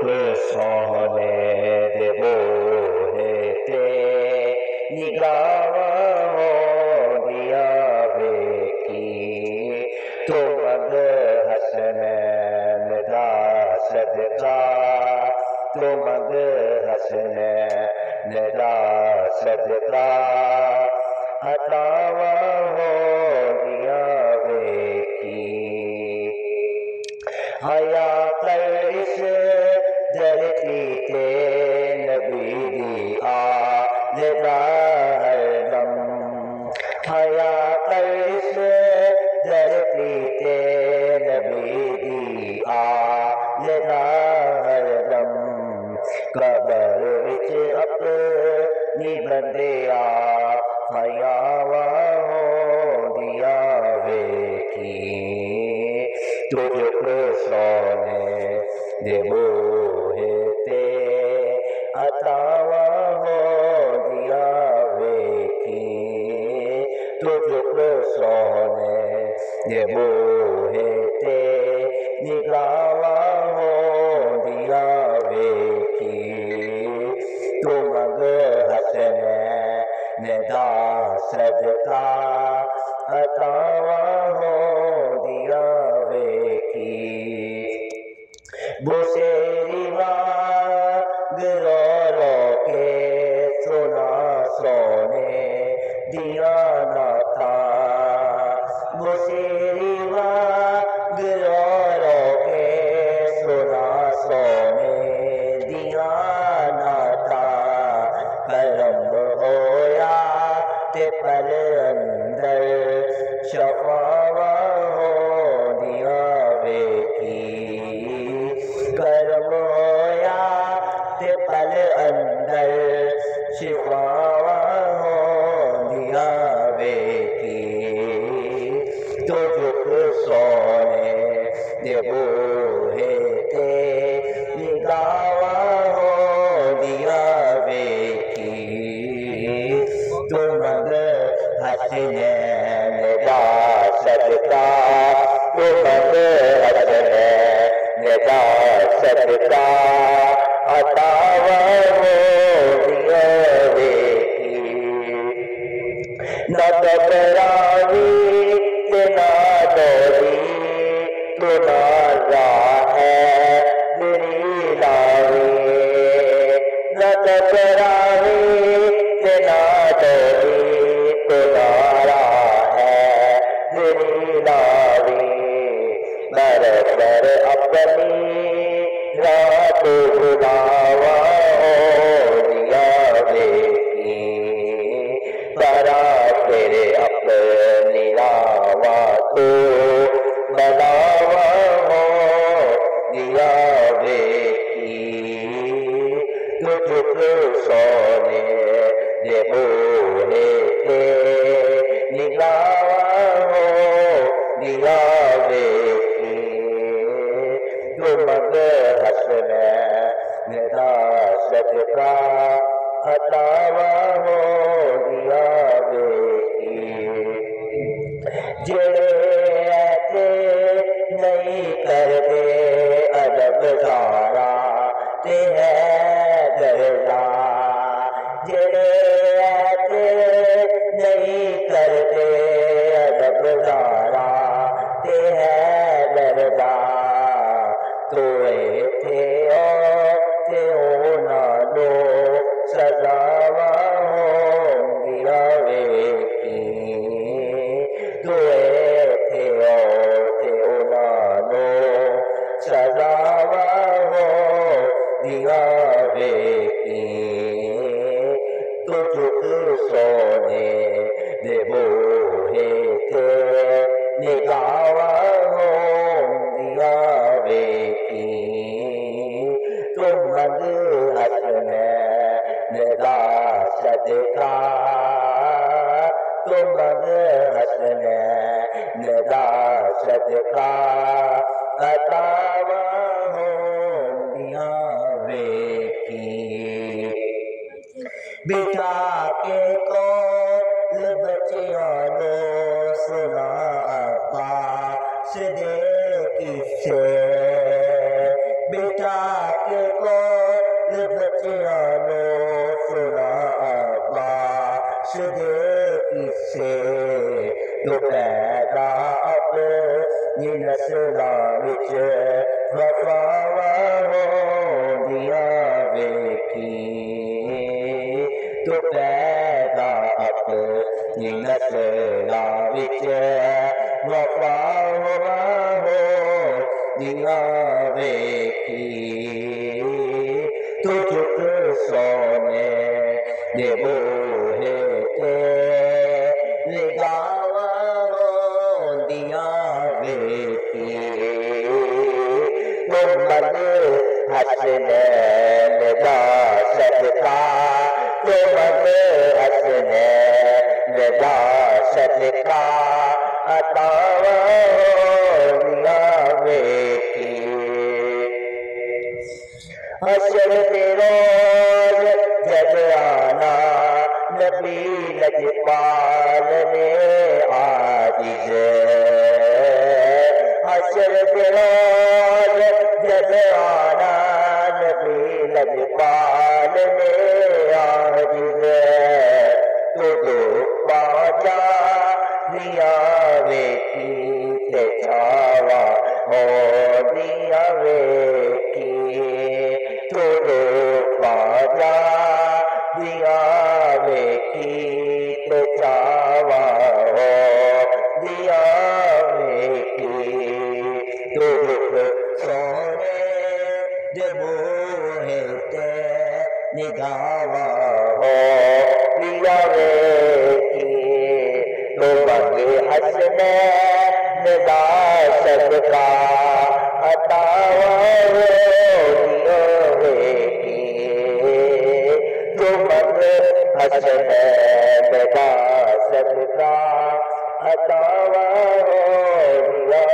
sohne debo hete nigaho diya veki tumag hasnan da sadqa tumag hasnan da sadqa atawa diya veki haya is धरती के नबी दी आज़दा हरदम हया इस धरती के नबी दी आज़दा हरदम कबर विच अपनी बंदिया हयावा हो दिया वेखी तुझको सोने देबो हेते अतावा हो दिया वेखी तुझको सोने देबो हेते निगावा हो दिया वेखी तुमग हसन नदा सदका अतावा हो दिया वेखी बुसेरी वागरो के सुना सोने दिया ना था बुसेरी वागरो के सुना सोने दिया ना था करम होया ते पर अंदर शफावा हो दिया वेखी करम होया ते पल अंदर शिफावा हो दिया वेखी तुझको सोने देबो हेते निगावा हो दिया वेखी तुमग हसनैन दा सदका तुमग हसनैन दा सदका अतावा हो दिया वेखी न घबरावी ते ना डोली तो नाज़ा है दिली लावी न घबरावी ते ना डोली तो नारा है दिली लावी बरबर अपनी रात गुनावा हो दिया वेखी बरा तेरे अपनी लावा तो बनावा हो दिया वेखी तुझको सोने देबो हेते निगावा हो दिया वेखी तुमग हसनैन दा सदका अतावा हो दिया वेखी जेड़े ऐते नहीं करदे अदब सारा ते है दरदा जेड़े ऐते नहीं करदे अदब सारा ते है दरदा तो थे ना लो सजावा हो दिया वेखी तो थे ना लो सजावा हो दिया वेखी तुझको सोने देबो हेते निगावा हो दिया वेखी तुमग हसनैन दा सदका तुमग हसनैन दा सदका अतावा हो दिया वेखी बिठा के कोल बच्चियां नो सुना अब्बास दे किस्से बिठा के بچیاں نو سنا عباس دے قصے تو پیدا اپنی نسلاں وچ وفاواں ہوندیاں ویکھی تو پیدا اپنی نسلاں وچ وفاواں ہوندیاں ویکھی تو جھک سونے دے بوہے تے نگاواں ہوندیاں ویکھی تو مرد حسنین دا صدقہ تو مرد حسنین دا صدقہ عطاواں ہوندیاں ویکھی حشر دے روز جب آنا نبی لجپال نے عاجز حشر دے روز جب آنا نبی لجپال نے عاجز تو دو باجا دیا ویکھی تے چھاوا ہو دیا ویکھی تو دو باجا دیا ویکھی تے چھاوا ہو دیا ویکھی تو رخ سونے دے بوہے تے نگاواں ہو دیا ویکھی تو مرد حسنین دا صدقہ عطاواں ہوندیاں ویکھی تو مرد حسنین دا صدقہ عطاواں ہوندیاں